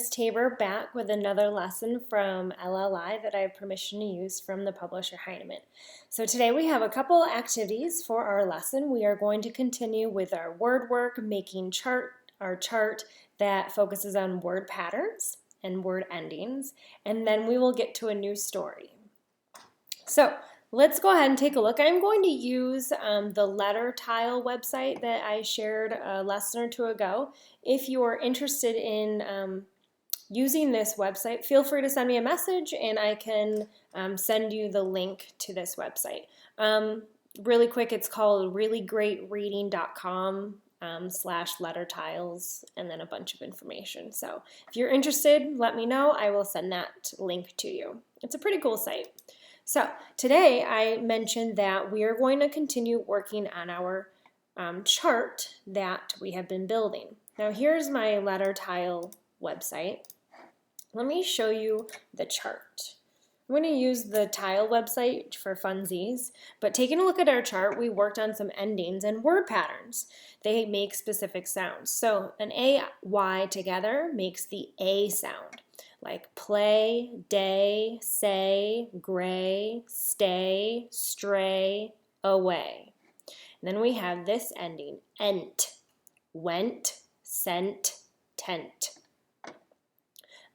Miss Tabor back with another lesson from LLI that I have permission to use from the publisher Heinemann. So today we have a couple activities for our lesson. We are going to continue with our word work, making our chart that focuses on word patterns and word endings, and then we will get to a new story. So let's go ahead and take a look. I'm going to use the letter tile website that I shared a lesson or two ago. If you are interested in using this website, feel free to send me a message and I can send you the link to this website. Really quick, it's called reallyGreatReading.com /letter tiles and then a bunch of information. So if you're interested, let me know. I will send that link to you. It's a pretty cool site. So today I mentioned that we are going to continue working on our chart that we have been building. Now here's my letter tile website. Let me show you the chart. I'm going to use the tile website for funsies, but taking a look at our chart, we worked on some endings and word patterns. They make specific sounds. So an A, Y together makes the A sound, like play, day, say, gray, stay, stray, away. And then we have this ending, ent, went, sent, tent.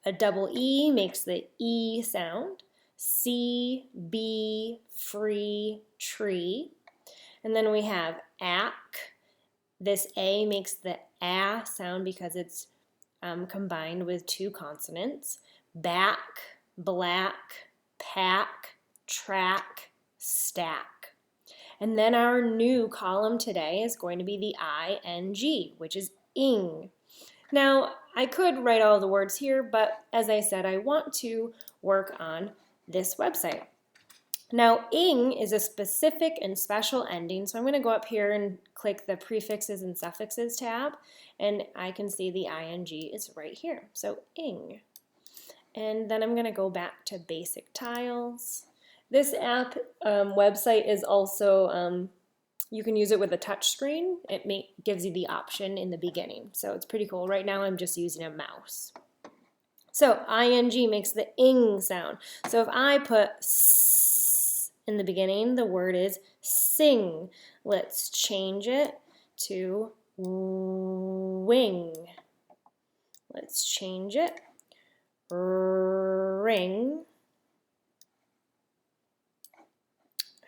A double E makes the E sound. C, B, free, tree. And then we have ack. This A makes the A sound because it's combined with two consonants. Back, black, pack, track, stack. And then our new column today is going to be the ing, which is ing. Now, I could write all the words here, but as I said, I want to work on this website. Now, ing is a specific and special ending, so I'm going to go up here and click the prefixes and suffixes tab, and I can see the ing is right here, so ing. And then I'm going to go back to basic tiles. This app website is also, you can use it with a touch screen. It gives you the option in the beginning, so it's pretty cool. Right now I'm just using a mouse. So ing makes the ing sound. So if I put s in the beginning, the word is sing. Let's change it to wing. Let's change it. Ring.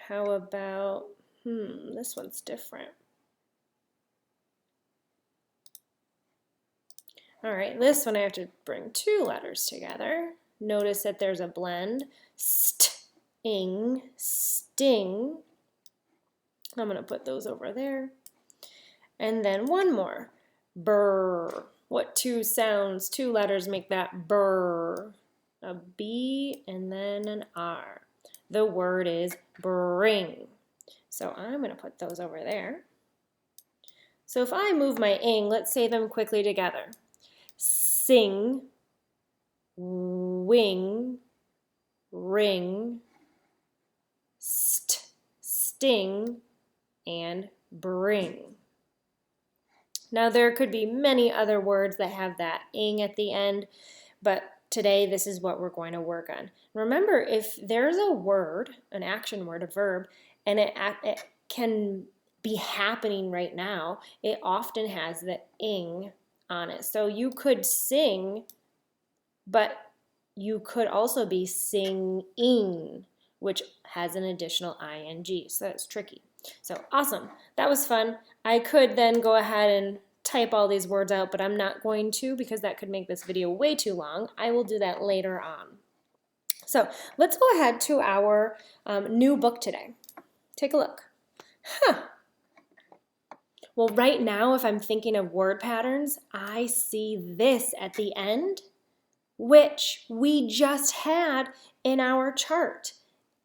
How about, this one's different. All right, this one I have to bring two letters together. Notice that there's a blend. St-ing, sting. I'm going to put those over there. And then one more. Brr. What two letters make that brr? A B and then an R. The word is bring. So I'm going to put those over there. So if I move my ing, let's say them quickly together. Sing, wing, ring, sting, and bring. Now there could be many other words that have that ing at the end, but today this is what we're going to work on. Remember, if there's a word, an action word, a verb, and it can be happening right now, it often has the ing on it. So you could sing, but you could also be singing, which has an additional ing. So that's tricky. So awesome. That was fun. I could then go ahead and type all these words out, but I'm not going to because that could make this video way too long. I will do that later on. So let's go ahead to our new book today. Take a look. Well, right now, if I'm thinking of word patterns, I see this at the end, which we just had in our chart,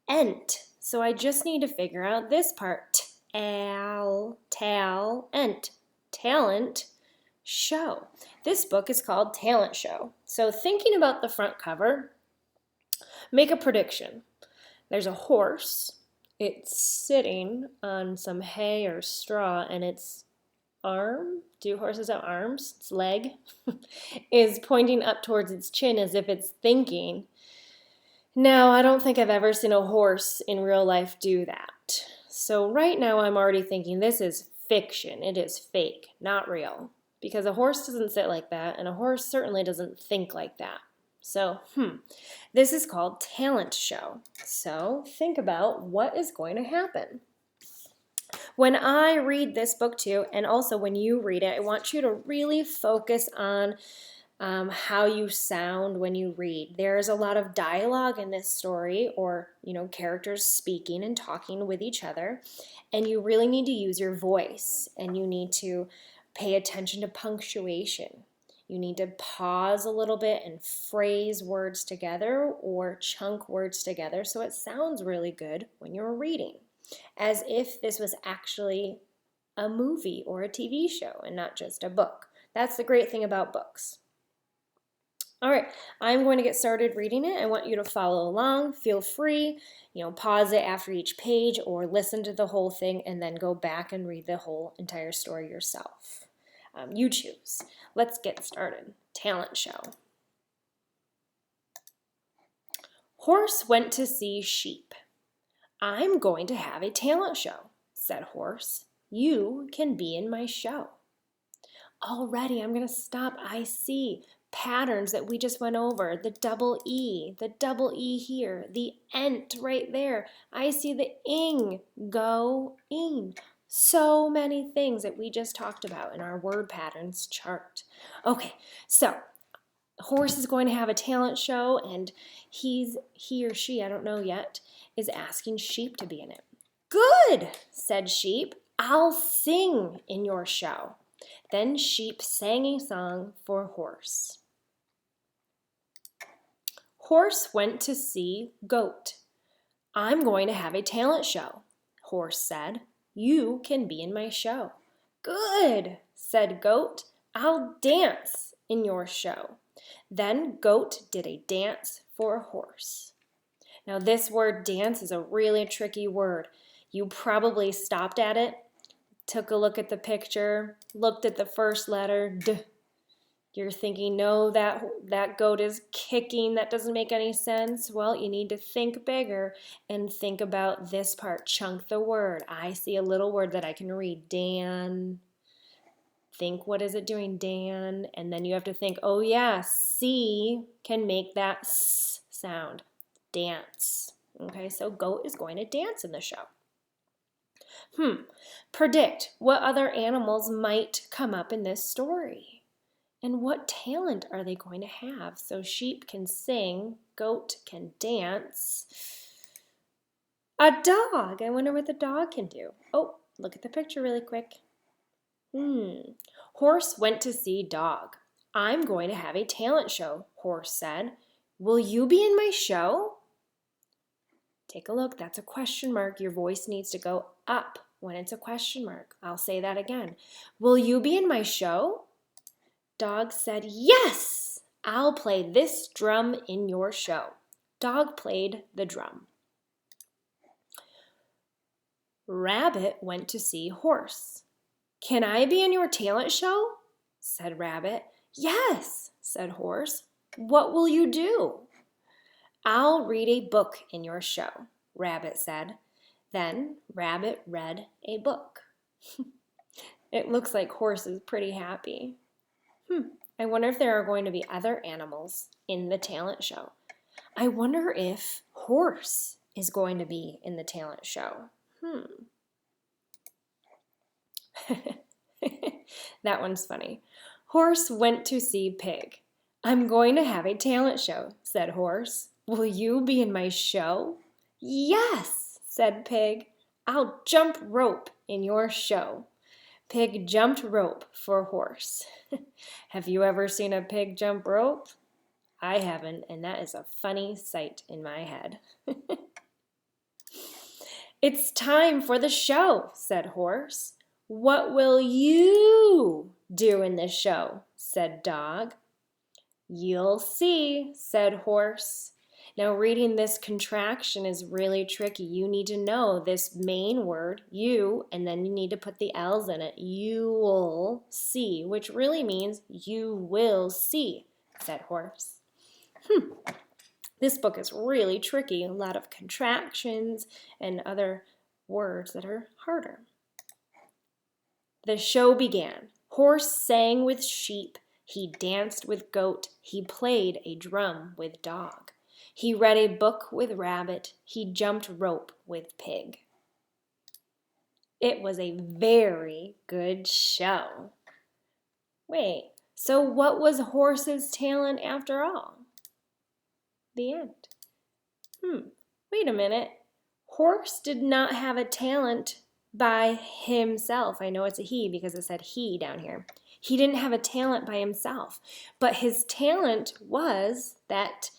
ent. So I just need to figure out this part, tal, ent, talent, show. This book is called Talent Show. So thinking about the front cover, make a prediction. There's a horse. It's sitting on some hay or straw, and it's arm, do horses have arms? Its leg is pointing up towards its chin as if it's thinking. Now, I don't think I've ever seen a horse in real life do that. So right now I'm already thinking this is fiction. It is fake, not real. Because a horse doesn't sit like that, and a horse certainly doesn't think like that. So, this is called talent show. So think about what is going to happen. When I read this book too, and also when you read it, I want you to really focus on how you sound when you read. There's a lot of dialogue in this story, or characters speaking and talking with each other, and you really need to use your voice, and you need to pay attention to punctuation. You need to pause a little bit and phrase words together or chunk words together so it sounds really good when you're reading, as if this was actually a movie or a TV show and not just a book. That's the great thing about books. All right, I'm going to get started reading it. I want you to follow along. Feel free, pause it after each page or listen to the whole thing and then go back and read the whole entire story yourself. You choose. Let's get started. Talent show. Horse went to see sheep. I'm going to have a talent show, said Horse. You can be in my show. Already, I'm going to stop. I see patterns that we just went over. The double E here, the ent right there. I see the ing, go, ing. So many things that we just talked about in our word patterns chart. Okay, so Horse is going to have a talent show, and he or she, I don't know yet, is asking sheep to be in it. Good, said Sheep. I'll sing in your show. Then Sheep sang a song for Horse. Horse went to see Goat. I'm going to have a talent show, Horse said. You can be in my show. Good, said Goat. I'll dance in your show. Then Goat did a dance for Horse. Now this word dance is a really tricky word. You probably stopped at it, took a look at the picture, looked at the first letter, D. You're thinking, no, that goat is kicking. That doesn't make any sense. Well, you need to think bigger and think about this part. Chunk the word. I see a little word that I can read. Dan. Think, what is it doing? Dan. And then you have to think, oh yeah, C can make that S sound. Dance. Okay, so goat is going to dance in the show. Predict what other animals might come up in this story. And what talent are they going to have? So sheep can sing, goat can dance. A dog. I wonder what the dog can do. Oh, look at the picture really quick. Horse went to see Dog. I'm going to have a talent show, Horse said. Will you be in my show? Take a look. That's a question mark. Your voice needs to go up when it's a question mark. I'll say that again. Will you be in my show? Dog said, yes, I'll play this drum in your show. Dog played the drum. Rabbit went to see Horse. Can I be in your talent show? Said Rabbit. Yes, said Horse. What will you do? I'll read a book in your show, Rabbit said. Then Rabbit read a book. It looks like Horse is pretty happy. I wonder if there are going to be other animals in the talent show. I wonder if Horse is going to be in the talent show. That one's funny. Horse went to see Pig. I'm going to have a talent show, said Horse. Will you be in my show? Yes, said Pig. I'll jump rope in your show. Pig jumped rope for Horse. Have you ever seen a pig jump rope? I haven't, and that is a funny sight in my head. It's time for the show, said Horse. What will you do in the show? Said Dog. You'll see, said Horse. Now, reading this contraction is really tricky. You need to know this main word, you, and then you need to put the L's in it. You'll see, which really means you will see, said Horse. This book is really tricky. A lot of contractions and other words that are harder. The show began. Horse sang with sheep. He danced with goat. He played a drum with dog. He read a book with rabbit. He jumped rope with pig. It was a very good show. Wait, so what was Horse's talent after all? The end. Wait a minute. Horse did not have a talent by himself. I know it's a he because it said he down here. He didn't have a talent by himself, but his talent was that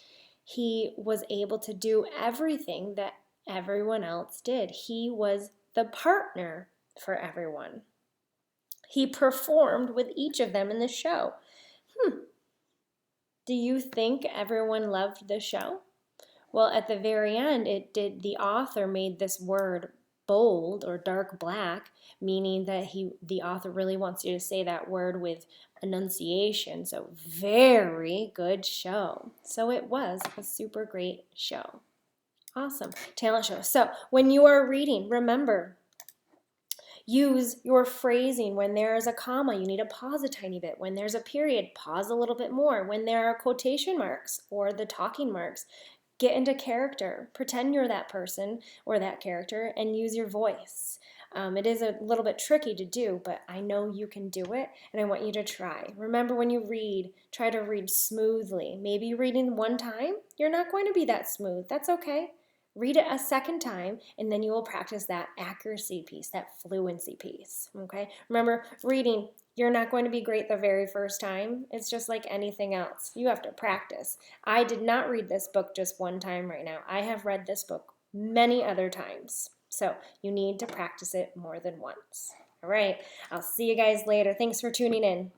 he was able to do everything that everyone else did. He was the partner for everyone. He performed with each of them in the show. Do you think everyone loved the show? Well, at the very end, the author made this word bold or dark black, meaning that the author really wants you to say that word with enunciation. So very good show. So it was a super great show. Awesome. Talent show. So when you are reading, remember, use your phrasing. When there is a comma, you need to pause a tiny bit. When there's a period, pause a little bit more. When there are quotation marks or the talking marks, get into character. Pretend you're that person or that character and use your voice. It is a little bit tricky to do, but I know you can do it, and I want you to try. Remember, when you read, try to read smoothly. Maybe reading one time, you're not going to be that smooth. That's okay. Read it a second time, and then you will practice that accuracy piece, that fluency piece, okay? Remember, reading, you're not going to be great the very first time. It's just like anything else. You have to practice. I did not read this book just one time right now. I have read this book many other times. So you need to practice it more than once. All right, I'll see you guys later. Thanks for tuning in.